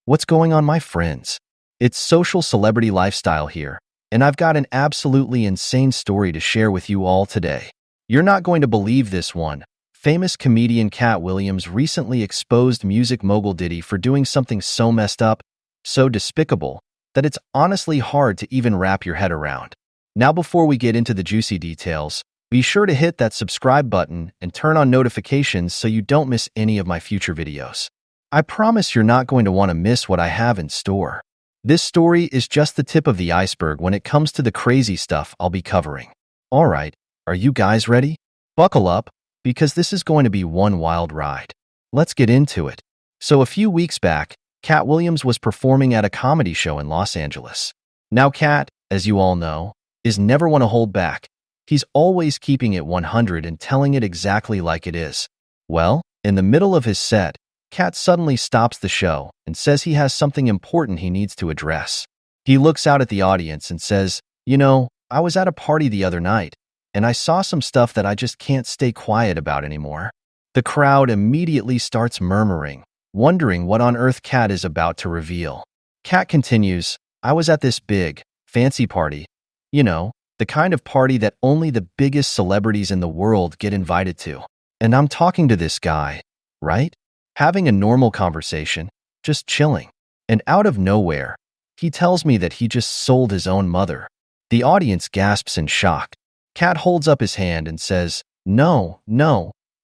What's going on, my friends? It's social celebrity lifestyle here, and I've got an absolutely insane story to share with you all today. You're not going to believe this one. Famous comedian Katt Williams recently exposed music mogul Diddy for doing something so messed up, so despicable, that it's honestly hard to even wrap your head around. Now, before we get into the juicy details, be sure to hit that subscribe button and turn on notifications so you don't miss any of my future videos. I promise you're not going to want to miss what I have in store. This story is just the tip of the iceberg when it comes to the crazy stuff I'll be covering. Alright, are you guys ready? Buckle up, because this is going to be one wild ride. Let's get into it. So a few weeks back, Katt Williams was performing at a comedy show in Los Angeles. Now Katt, as you all know, is never one to hold back. He's always keeping it 100 and telling it exactly like it is. Well, in the middle of his set, Katt suddenly stops the show and says he has something important he needs to address. He looks out at the audience and says, I was at a party the other night, and I saw some stuff that I just can't stay quiet about anymore. The crowd immediately starts murmuring, wondering what on earth Katt is about to reveal. Katt continues, I was at this big, fancy party. The kind of party that only the biggest celebrities in the world get invited to. And I'm talking to this guy, right? Having a normal conversation, just chilling. And out of nowhere, he tells me that he just sold his own mother. The audience gasps in shock. Katt holds up his hand and says, No,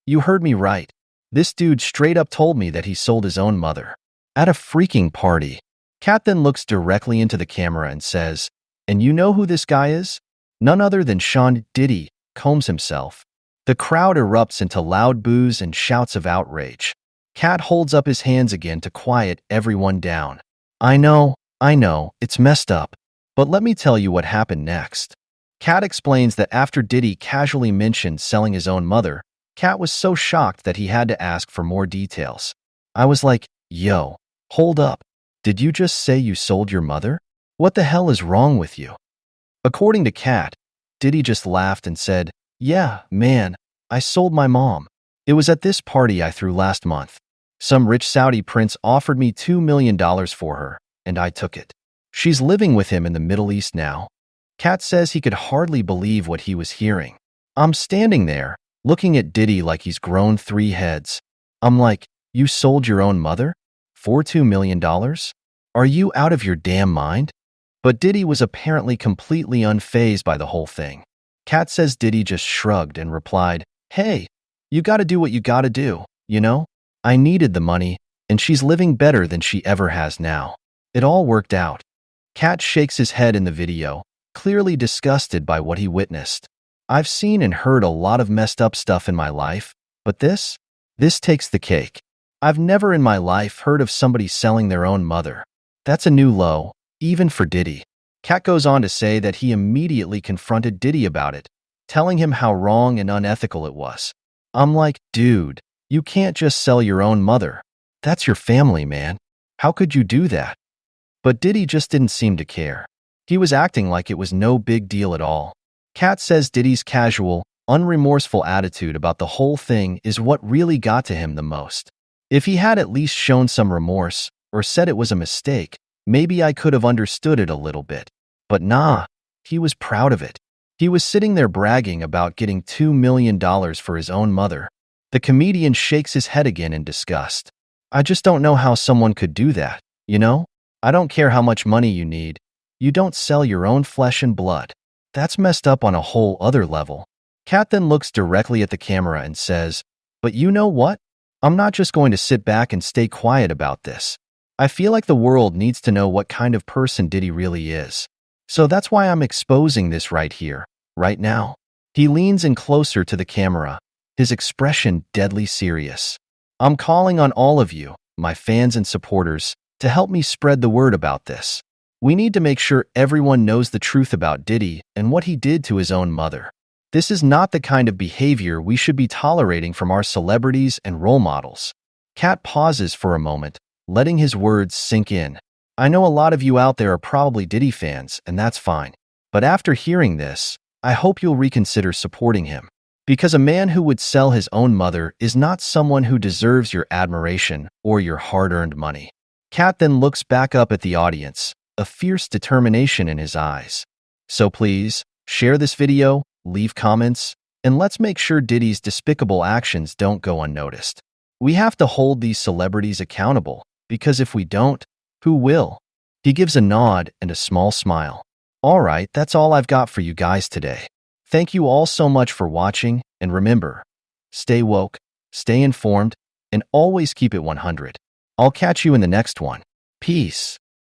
you heard me right. This dude straight up told me that he sold his own mother. At a freaking party. Katt then looks directly into the camera and says, And you know who this guy is? None other than Sean Diddy Combs himself. The crowd erupts into loud boos and shouts of outrage. Katt holds up his hands again to quiet everyone down. I know, it's messed up. But let me tell you what happened next. Katt explains that after Diddy casually mentioned selling his own mother, Katt was so shocked that he had to ask for more details. I was like, yo, hold up. Did you just say you sold your mother? What the hell is wrong with you? According to Katt, Diddy just laughed and said, Yeah, man, I sold my mom. It was at this party I threw last month. Some rich Saudi prince offered me $2 million for her, and I took it. She's living with him in the Middle East now. Katt says he could hardly believe what he was hearing. I'm standing there, looking at Diddy like he's grown 3 heads. I'm like, you sold your own mother? For $2 million? Are you out of your damn mind? But Diddy was apparently completely unfazed by the whole thing. Katt says Diddy just shrugged and replied, Hey, you gotta do what you gotta do, I needed the money, and she's living better than she ever has now. It all worked out. Katt shakes his head in the video, clearly disgusted by what he witnessed. I've seen and heard a lot of messed up stuff in my life, but this takes the cake. I've never in my life heard of somebody selling their own mother. That's a new low, even for Diddy. Katt goes on to say that he immediately confronted Diddy about it, telling him how wrong and unethical it was. I'm like, dude, you can't just sell your own mother. That's your family, man. How could you do that? But Diddy just didn't seem to care. He was acting like it was no big deal at all. Katt says Diddy's casual, unremorseful attitude about the whole thing is what really got to him the most. If he had at least shown some remorse, or said it was a mistake, maybe I could have understood it a little bit. But nah, he was proud of it. He was sitting there bragging about getting $2 million for his own mother. The comedian shakes his head again in disgust. I just don't know how someone could do that, I don't care how much money you need. You don't sell your own flesh and blood. That's messed up on a whole other level. Katt then looks directly at the camera and says, But you know what? I'm not just going to sit back and stay quiet about this. I feel like the world needs to know what kind of person Diddy really is. So that's why I'm exposing this right here, right now. He leans in closer to the camera, his expression deadly serious. I'm calling on all of you, my fans and supporters, to help me spread the word about this. We need to make sure everyone knows the truth about Diddy and what he did to his own mother. This is not the kind of behavior we should be tolerating from our celebrities and role models. Katt pauses for a moment, letting his words sink in. I know a lot of you out there are probably Diddy fans, and that's fine. But after hearing this, I hope you'll reconsider supporting him. Because a man who would sell his own mother is not someone who deserves your admiration or your hard-earned money. Katt then looks back up at the audience, a fierce determination in his eyes. So please, share this video, leave comments, and let's make sure Diddy's despicable actions don't go unnoticed. We have to hold these celebrities accountable, because if we don't, who will? He gives a nod and a small smile. Alright, that's all I've got for you guys today. Thank you all so much for watching, and remember, stay woke, stay informed, and always keep it 100. I'll catch you in the next one. Peace.